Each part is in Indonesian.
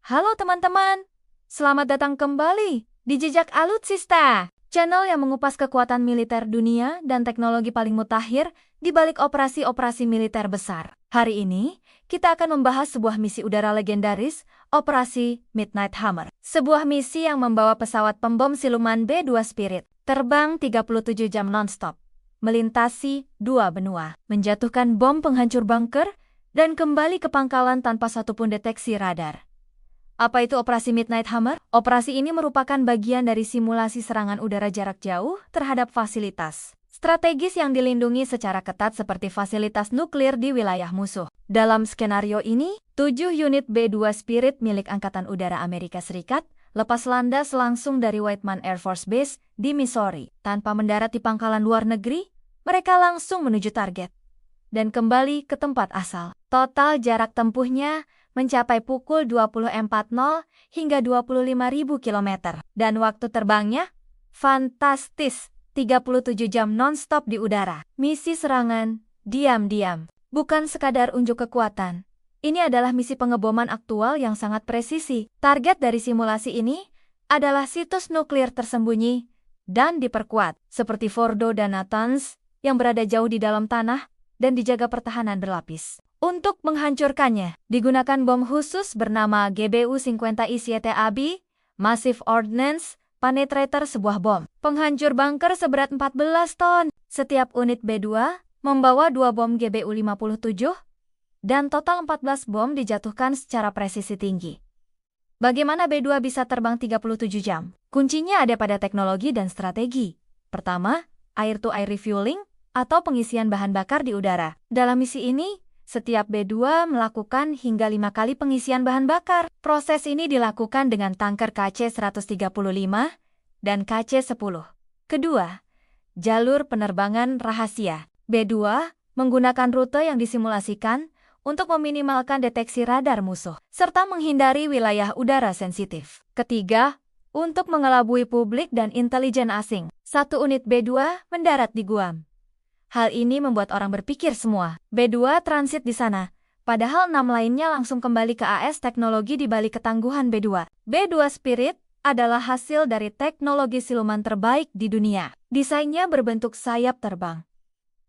Halo teman-teman, selamat datang kembali di Jejak Alutsista, channel yang mengupas kekuatan militer dunia dan teknologi paling mutakhir di balik operasi-operasi militer besar. Hari ini, kita akan membahas sebuah misi udara legendaris, Operasi Midnight Hammer. Sebuah misi yang membawa pesawat pembom siluman B-2 Spirit, terbang 37 jam non-stop, melintasi 2 benua, menjatuhkan bom penghancur bunker, dan kembali ke pangkalan tanpa satupun deteksi radar. Apa itu Operasi Midnight Hammer? Operasi ini merupakan bagian dari simulasi serangan udara jarak jauh terhadap fasilitas strategis yang dilindungi secara ketat seperti fasilitas nuklir di wilayah musuh. Dalam skenario ini, 7 unit B-2 Spirit milik Angkatan Udara Amerika Serikat lepas landas langsung dari Whiteman Air Force Base di Missouri. Tanpa mendarat di pangkalan luar negeri, mereka langsung menuju target dan kembali ke tempat asal. Total jarak tempuhnya mencapai pukul 20.40 hingga 25.000 km. Dan waktu terbangnya fantastis, 37 jam non-stop di udara. Misi serangan diam-diam, bukan sekadar unjuk kekuatan. Ini adalah misi pengeboman aktual yang sangat presisi. Target dari simulasi ini adalah situs nuklir tersembunyi dan diperkuat, seperti Fordo dan Natanz yang berada jauh di dalam tanah dan dijaga pertahanan berlapis. Untuk menghancurkannya, digunakan bom khusus bernama GBU-50ICTAB, Massive Ordnance Penetrator, sebuah bom penghancur bunker seberat 14 ton. Setiap unit B-2 membawa 2 bom GBU-57, dan total 14 bom dijatuhkan secara presisi tinggi. Bagaimana B-2 bisa terbang 37 jam? Kuncinya ada pada teknologi dan strategi. Pertama, air-to-air refueling atau pengisian bahan bakar di udara. Dalam misi ini, setiap B-2 melakukan hingga 5 kali pengisian bahan bakar. Proses ini dilakukan dengan tanker KC-135 dan KC-10. Kedua, jalur penerbangan rahasia. B-2 menggunakan rute yang disimulasikan untuk meminimalkan deteksi radar musuh, serta menghindari wilayah udara sensitif. Ketiga, untuk mengelabui publik dan intelijen asing. 1 unit B-2 mendarat di Guam. Hal ini membuat orang berpikir semua B-2 transit di sana, padahal 6 lainnya langsung kembali ke AS. Teknologi di balik ketangguhan B-2. B-2 Spirit adalah hasil dari teknologi siluman terbaik di dunia. Desainnya berbentuk sayap terbang,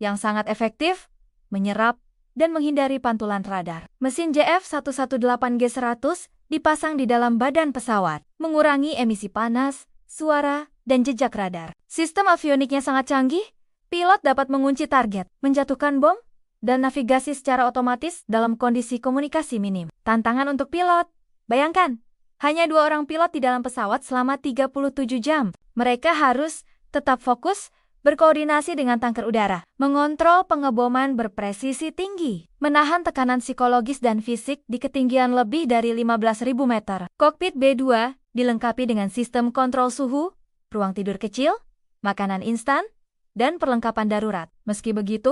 yang sangat efektif, menyerap, dan menghindari pantulan radar. Mesin JF-118G100 dipasang di dalam badan pesawat, mengurangi emisi panas, suara, dan jejak radar. Sistem avioniknya sangat canggih. Pilot dapat mengunci target, menjatuhkan bom, dan navigasi secara otomatis dalam kondisi komunikasi minim. Tantangan untuk pilot. Bayangkan, hanya 2 orang pilot di dalam pesawat selama 37 jam. Mereka harus tetap fokus, berkoordinasi dengan tanker udara, mengontrol pengeboman berpresisi tinggi, menahan tekanan psikologis dan fisik di ketinggian lebih dari 15.000 meter. Kokpit B-2 dilengkapi dengan sistem kontrol suhu, ruang tidur kecil, makanan instan, dan perlengkapan darurat. Meski begitu,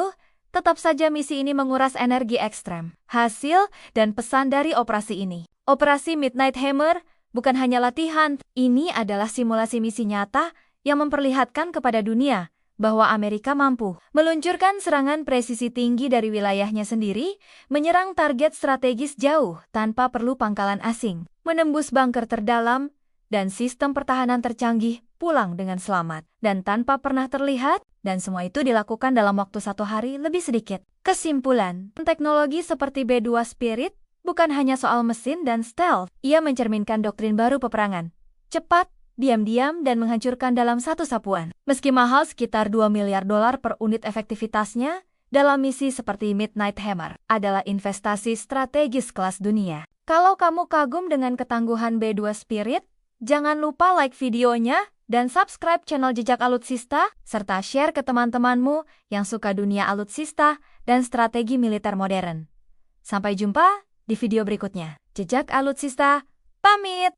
tetap saja misi ini menguras energi ekstrem. Hasil dan pesan dari operasi ini. Operasi Midnight Hammer bukan hanya latihan, ini adalah simulasi misi nyata yang memperlihatkan kepada dunia bahwa Amerika mampu meluncurkan serangan presisi tinggi dari wilayahnya sendiri, menyerang target strategis jauh tanpa perlu pangkalan asing, menembus bunker terdalam, dan sistem pertahanan tercanggih pulang dengan selamat dan tanpa pernah terlihat, dan semua itu dilakukan dalam waktu 1 hari lebih sedikit. Kesimpulan, teknologi seperti B-2 Spirit bukan hanya soal mesin dan stealth, ia mencerminkan doktrin baru peperangan. Cepat, diam-diam, dan menghancurkan dalam satu sapuan. Meski mahal sekitar $2 miliar per unit, efektivitasnya dalam misi seperti Midnight Hammer adalah investasi strategis kelas dunia. Kalau kamu kagum dengan ketangguhan B-2 Spirit, jangan lupa like videonya dan subscribe channel Jejak Alutsista, serta share ke teman-temanmu yang suka dunia alutsista dan strategi militer modern. Sampai jumpa di video berikutnya. Jejak Alutsista, pamit!